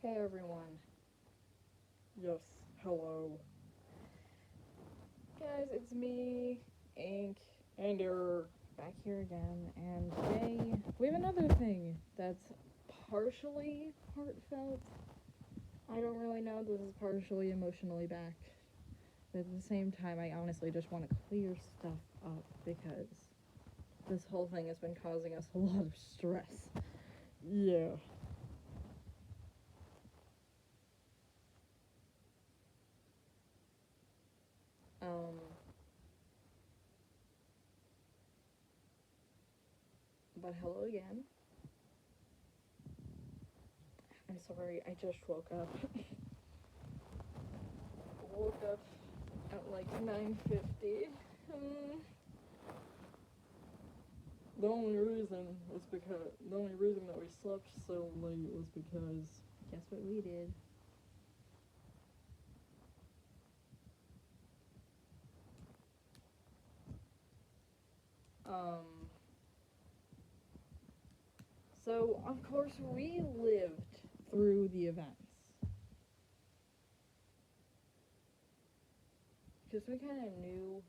Hey everyone. Yes, hello. Guys, it's me, Ink, And error. back here again, and today we have another thing that's partially heartfelt. I don't really know, this is partially emotionally back. But at the same time, I honestly just want to clear stuff up because this whole thing has been causing us a lot of stress. Yeah. Um, but hello again. I'm sorry, I just woke up. Woke up at like 9:50. The only reason that we slept so late was because Guess what we did? Um, so of course we lived through the events. Because we kind of knew.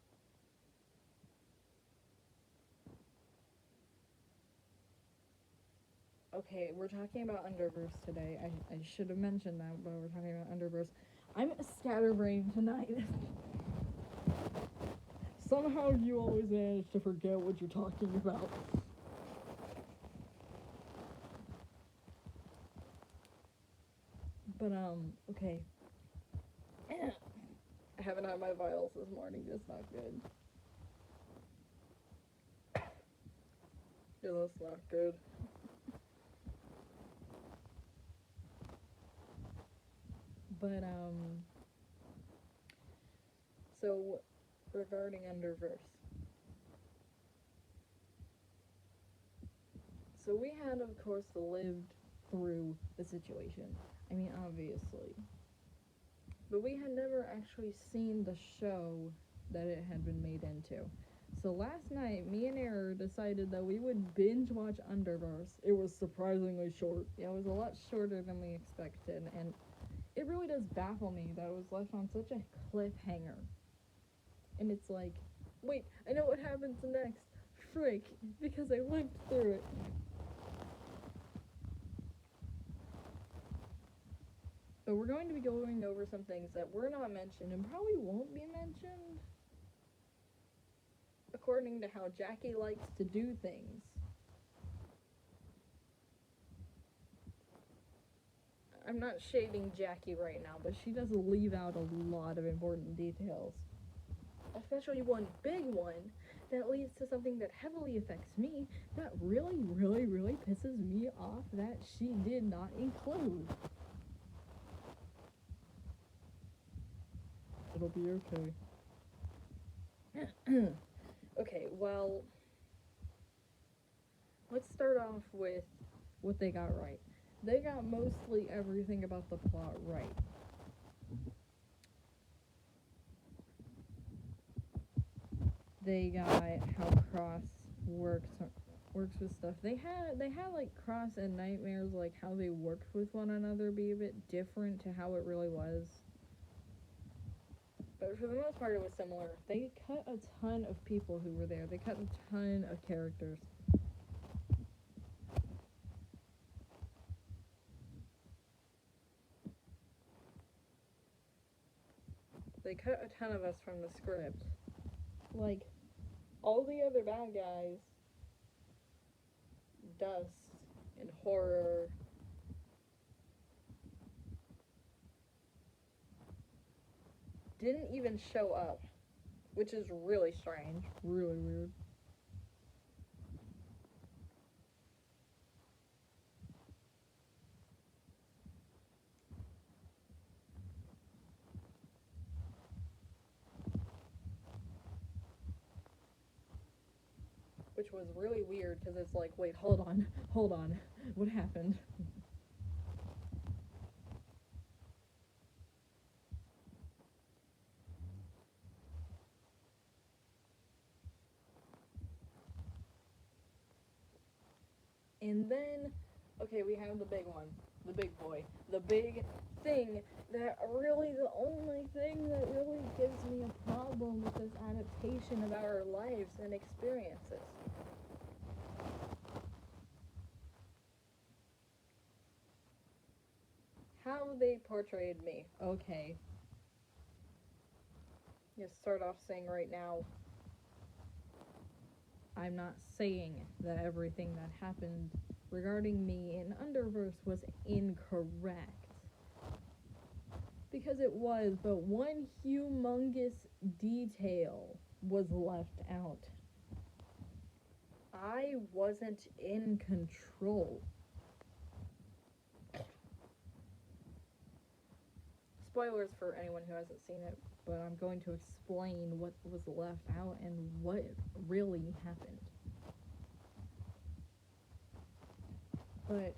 Okay, we're talking about Underverse today. I should have mentioned that, but we're talking about Underverse. I'm scatterbrained tonight. somehow you always manage to forget what you're talking about. But, okay. I haven't had my vials this morning, that's not good. Yeah, that's not good. But, so regarding Underverse. So we had, of course, lived through the situation. I mean, obviously. But we had never actually seen the show that it had been made into. So last night, me and Error decided that we would binge watch Underverse. It was surprisingly short. Yeah, it was a lot shorter than we expected, and it really does baffle me that it was left on such a cliffhanger. And it's like, wait, I know what happens next. Frick, because I lived through it. But we're going to be going over some things that were not mentioned and probably won't be mentioned according to how Jackie likes to do things. I'm not shading Jackie right now, but she does leave out a lot of important details. Especially one big one that leads to something that heavily affects me that really, really, really pisses me off that she did not include. It'll be okay. Okay, well, let's start off with what they got right. They got mostly everything about the plot right. They got how Cross works with stuff. They had like Cross and Nightmares, like how they worked with one another be a bit different to how it really was. But for the most part, it was similar. They cut a ton of people who were there. They cut a ton of characters. They cut a ton of us from the script. Like, all the other bad guys, Dust and Horror, didn't even show up, which is really strange. Really weird. Which was really weird because it's like, wait, hold on, what happened? And then, okay, we have the big one. the big boy, the big thing that really, the only thing that really gives me a problem with this adaptation of our lives and experiences. How they portrayed me. Okay. Just start off saying right now, I'm not saying that everything that happened regarding me in Underverse was incorrect. Because it was, but one humongous detail was left out. I wasn't in control. Spoilers for anyone who hasn't seen it, but I'm going to explain what was left out and what really happened. But,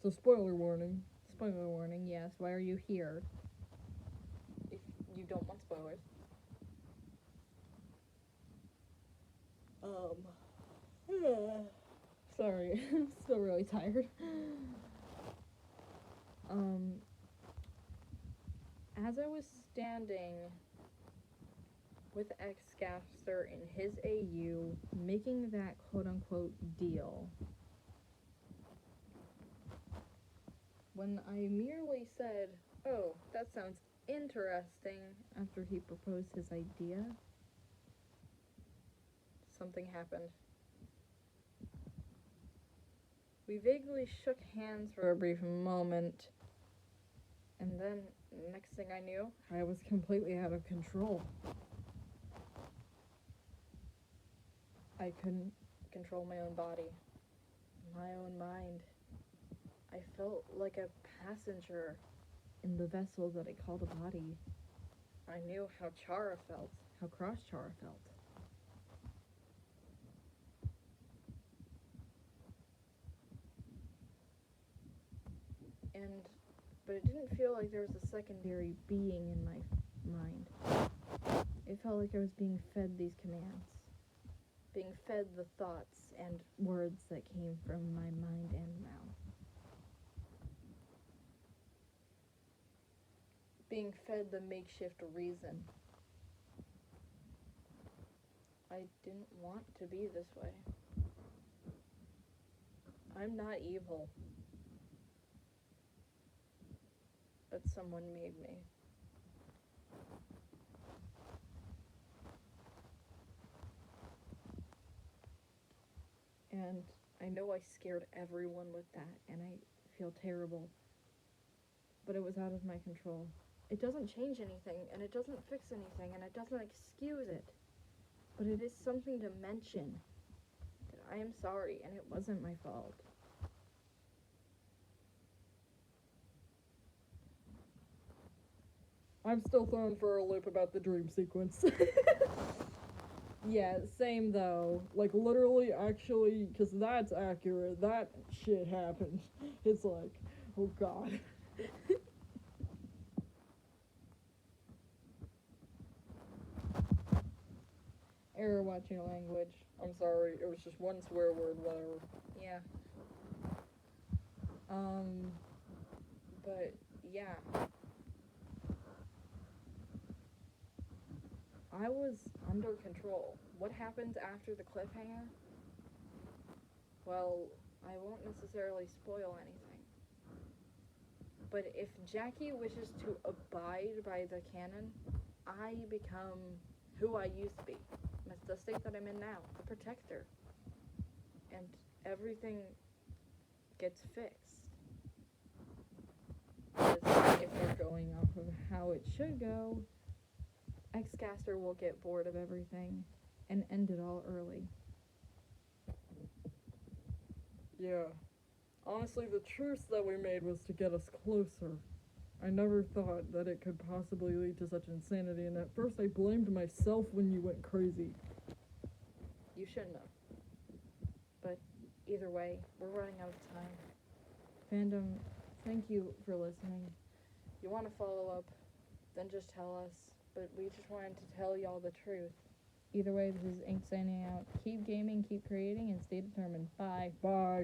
so spoiler warning, yes, why are you here? If you don't want spoilers. Sorry, I'm still really tired. As I was standing with X-Gaster in his AU, making that quote-unquote deal, when I merely said, oh, that sounds interesting, after he proposed his idea, something happened. We vaguely shook hands for a brief moment, and then, next thing I knew, I was completely out of control. I couldn't control my own body, my own mind. I felt like a passenger in the vessel that I called a body. I knew how Chara felt, how cross Chara felt. But it didn't feel like there was a secondary being in my mind. It felt like I was being fed these commands, being fed the thoughts and words that came from my mind and mouth. Being fed the makeshift reason. I didn't want to be this way. I'm not evil. But someone made me. And I know I scared everyone with that, and I feel terrible. But it was out of my control. It doesn't change anything, and it doesn't fix anything, and it doesn't excuse it. But it is something to mention that I am sorry, and it wasn't my fault. I'm still thrown for a loop about the dream sequence. Yeah, same though. Like, literally, actually, because that's accurate. That shit happened. It's like, oh god. Error watching language. I'm sorry, it was just one swear word, whatever. Yeah. But, yeah. I was under control. What happens after the cliffhanger? Well, I won't necessarily spoil anything. But if Jackie wishes to abide by the canon, I become who I used to be. The state that I'm in now, the protector. And everything gets fixed. Because if we're going off of how it should go, X-Gaster will get bored of everything and end it all early. Yeah. Honestly, the truce that we made was to get us closer. I never thought that it could possibly lead to such insanity, and at first I blamed myself when you went crazy. You shouldn't have. But either way, we're running out of time. Fandom, thank you for listening. You want to follow up, then just tell us. But we just wanted to tell y'all the truth. Either way, this is Ink signing out. Keep gaming, keep creating, and stay determined. Bye. Bye.